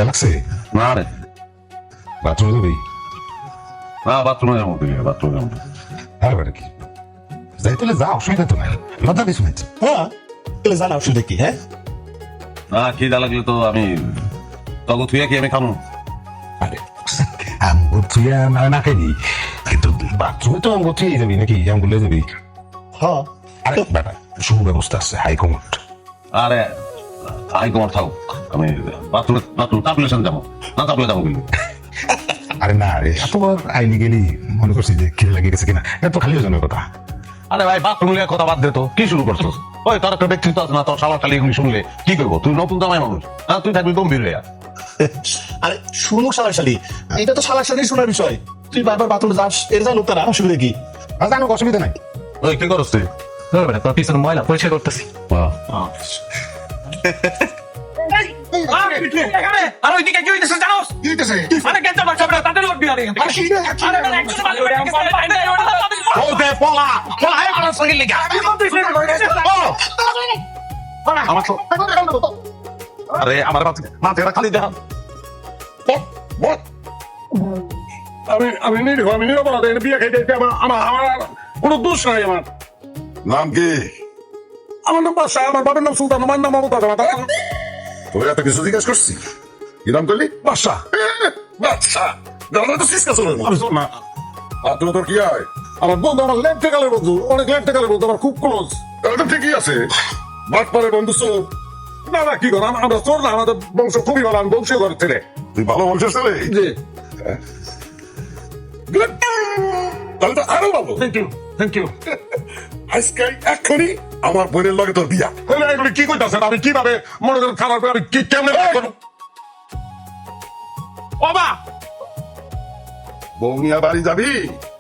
খিদা লাগছে? না রে, বাথরুমে যাবি? না বাথরুমে যাবো, বাথরুমে যাবো। আর বেটা কি যাই, তাহলে যা, অসুবিধা তো নাই, লজ্জা কিছু নাই। হ্যাঁ তাহলে জানা অসুবিধা কি? হ্যাঁ না খিদা লাগলে তো আমি তখন থুয়া কি আমি খামো? আরে আমগুলো তুই না খাইনি, কিন্তু বাথরুমে তো আমগুলো তুই যাবি নাকি? আমগুলো যাবি? হ্যাঁ আরে বেটা সুব্যবস্থা আছে, হাইকমোড। আরে আই তোমার থাক, আমি বাথরুম তাপলেশন যাবো, না তাপলে যাবো কিন্তু। আরে না রে, এতবার আইনি গেলি মনে করছি যে খিদে লাগিয়ে গেছে কিনা, এত খালি ওজনের কথা। আরে ভাই বাথরুম লিয়ে কথা বাদ দে তো, কি শুরু করছো? ওই তোর একটা ব্যক্তিত্ব আছে না, তোর সবার খালি এগুলি শুনলে কি করবো? তুই নতুন জামাই মানুষ, হ্যাঁ তুই থাকবি গম্ভীর হইয়া। আরে শুনুক শালাশালি, এটা তো শালাশালি শোনার বিষয়। তুই বারবার বাথরুমে যাস, এর যা লোকটা না, অসুবিধা কি? আর জানো অসুবিধা নাই। ওই কি করছ তুই? তোর পিছনে ময়লা পরিষ্কার করতেছি। আর ওইদিকে কি হইতেছে জানোস? আরে কেন বাচ্চা বড় তাদের লোক বিয়ারে ও দে পলা হে বড় সঙ্গে লাগা আমার তো আরে আমার মাথাটা খালি দেখ। আমি নিরপরাধ, বিয়ে খাইতে আমার কোনো দোষ নাই। আমার নাম কি? আমার নাম বাদশা, আমার বাবার নাম সুলতান, আমার নাম মমতাজ। তোর এত কিছু জিজ্ঞাসা করছি, কি নাম করলি? বাদশা বাদশা। দাদা তো সিসকা চলে না। আমি শোন না, আর তোর কি হয়? আমার বন্ধু, আমার ল্যাব টেকালের বন্ধু, অনেক ল্যাব টেকালের বন্ধু, আমার খুব ক্লোজ। তাহলে তো ঠিকই আছে। বাট পারে বন্ধু চোর। না না কি কর, আমরা চোর না, আমাদের বংশ খুবই ভালো, আমি বংশীয় ঘরের ছেলে। তুই ভালো বংশের ছেলে? জি, Good. তাহলে তো আরো ভালো। Thank you thank you. আজকে এক্ষুনি আমার বোনের লগে তোর বিয়া। তাহলে এগুলি কি করতেছেন? আমি কিভাবে মনে করেন খাবার পরে আমি কি কেমনে করবো? বাবা বৌমিয়া বাড়ি যাবি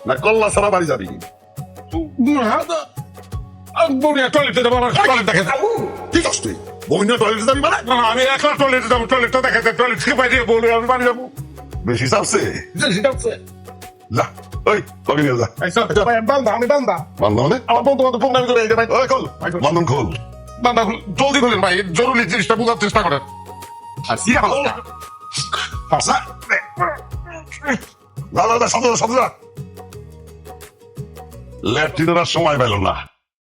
না কল্লা সারা বাড়ি যাবি? বনিয়া টয়লেটে যাবো, আমার টয়লেট দেখে যাবো। কি করছ তুই? বৌমিয়া টয়লেটে যাবি মানে? না, আমি একলা টয়লেটে যাবো, টয়লেটটা দেখে টয়লেট থেকে বাইরে বলে আমি বাড়ি যাবো। বেশি চাপছে? যা, ওই লগে নিয়ে যা। আমি বান্দা বান্ধব মানে? আমার বন্ধু বান্ধব ফোন করে এই যে ভাই ওই খোল, বান্ধন খোল। বান্দা জলদি বলেন ভাই, জরুরি জিনিসটা বোঝার চেষ্টা করেন। যা, যা, সামনে যা। ল্যাট্রিনের আর সময় পেল না।